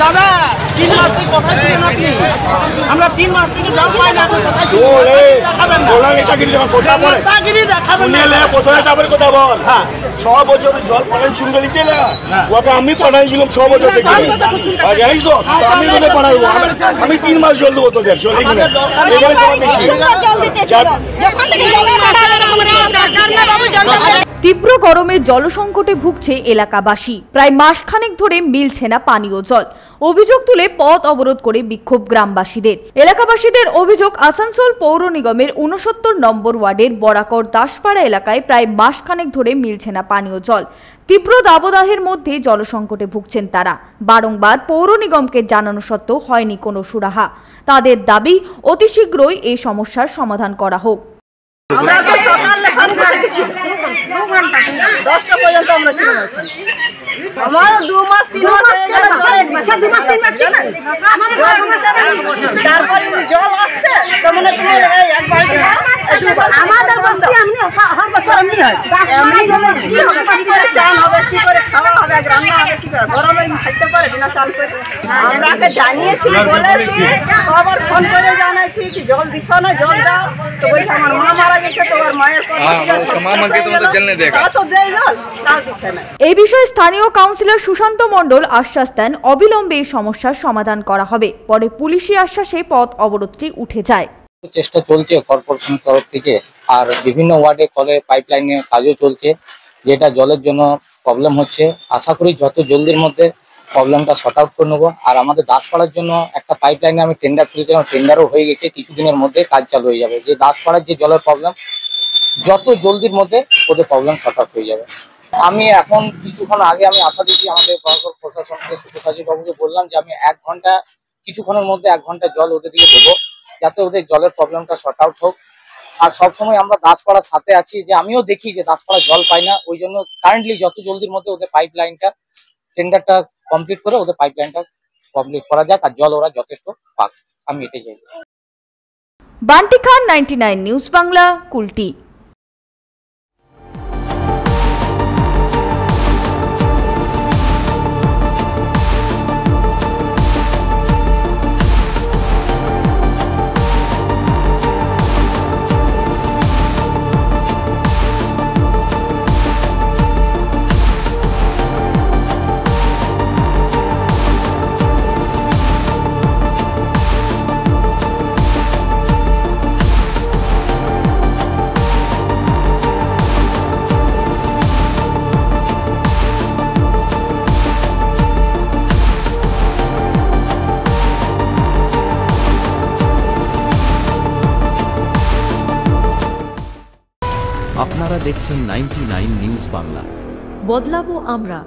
দাদা 3 মাস থেকে কথা ছিলেন আপনি, আমরা 3 মাস থেকে জল পাই না। কথা বল 6 বছর জল পাঠান চুনবে দিতে না ওকে আমি পাঠাইছিলাম 6 বছর থেকে জানিস তো আমি তোদের পাঠাবো আমি 3 মাস জল দেবো তোদের চল এখানে তীব্র গরমে জলসংকটে ভুগছে এলাকাবাসী। প্রায় মাসখানেক ধরে মিলছে না পানীয় জল। অভিযোগ তুলে পথ অবরোধ করে বিক্ষোভ গ্রামবাসীদের। এলাকাবাসীদের অভিযোগ, আসানসোল পৌর নিগমের 69 নম্বর ওয়ার্ডের বরাকর দাসপাড়া এলাকায় প্রায় মাসখানেক ধরে মিলছে না পানীয় জল। তীব্র দাবদাহের মধ্যে জলসংকটে ভুগছেন তারা। বারংবার পৌর নিগমকে জানানো সত্ত্বেও হয়নি কোনো সুরাহা। তাদের দাবি অতি শীঘ্রই এই সমস্যার সমাধান করা হোক। আমরা তো সকালে 10টা পর্যন্ত আমরা ছিলাম। আমার 2 মাস 3 মাস হয়ে গেল তারপরে জল আসছে তো মানে তুমি এক বালতি আমাদের বস্তি এমনি হর বছর এমনি হয়। এমনি জলে কি হবে, কি করে চান হবে, কি করে খাওয়া হবে, রান্না হবে, কি করে গরমে খাইতে পারে বিনা চাল করে। আমরাকে জানিয়েছি, বলেছি, আবার ফোন করে জানাইছি কি জল দিছ না, জল দাও। তো বলছে আমার মা মারা গেছে, তোমার মায়ের কথা এই বিষয়ে স্থানীয় কাউন্সিলর সুশান্ত মণ্ডল আশ্বাস দেন অবিলম্বে এই সমস্যার সমাধান করা হবে। পরে পুলিশি আশ্বাসে পথ অবরোধটি উঠে যায়। চেষ্টা চলছে কর্পোরেশন তরফ থেকে, আর বিভিন্ন ওয়ার্ডে কলের পাইপলাইনের কাজও চলছে, যেটা জলের জন্য প্রবলেম হচ্ছে। আশা করি যত জলদির মধ্যে প্রবলেমটা শর্ট আউট করে নেবো। আর আমাদের দাসপাড়ার জন্য একটা পাইপলাইনে আমি টেন্ডার করেছিলাম, টেন্ডারও হয়ে গেছে, কিছুদিনের মধ্যে কাজ চালু হয়ে যাবে। যে দাসপাড়ার যে জলের প্রবলেম যত জলদির মধ্যে ওদের প্রবলেম শর্ট আউট হয়ে যাবে। আমি এখন কিছুক্ষণ আগে আমি আশা দিচ্ছি আমাদের প্রশাসনকে, সুপ্রসাদী বাবুকে বললাম যে আমি 1 ঘন্টা কিছুক্ষণের মধ্যে 1 ঘন্টা জল ওদের দিকে দেবো, যাতে ওদের জলের প্রবলেমটা শর্ট আউট হোক। আর সবসময় আমরা দাসপাড়ার সাথে আছি, যে আমিও দেখি যে দাসপাড়া জল পাই না, ওই জন্য কারেন্টলি যত জলদির মধ্যে ওদের পাইপ লাইনটা টেন্ডারটা কমপ্লিট করে ওদের পাইপ লাইনটা কমপ্লিট করা যাক, আর জল ওরা যথেষ্ট পাক। আমি এটাই চাই। বান্টি খান, 99 নিউজ বাংলা, কুলটি। আপনারা দেখছেন 99 নিউজ বাংলা। বদলাবো আমরা।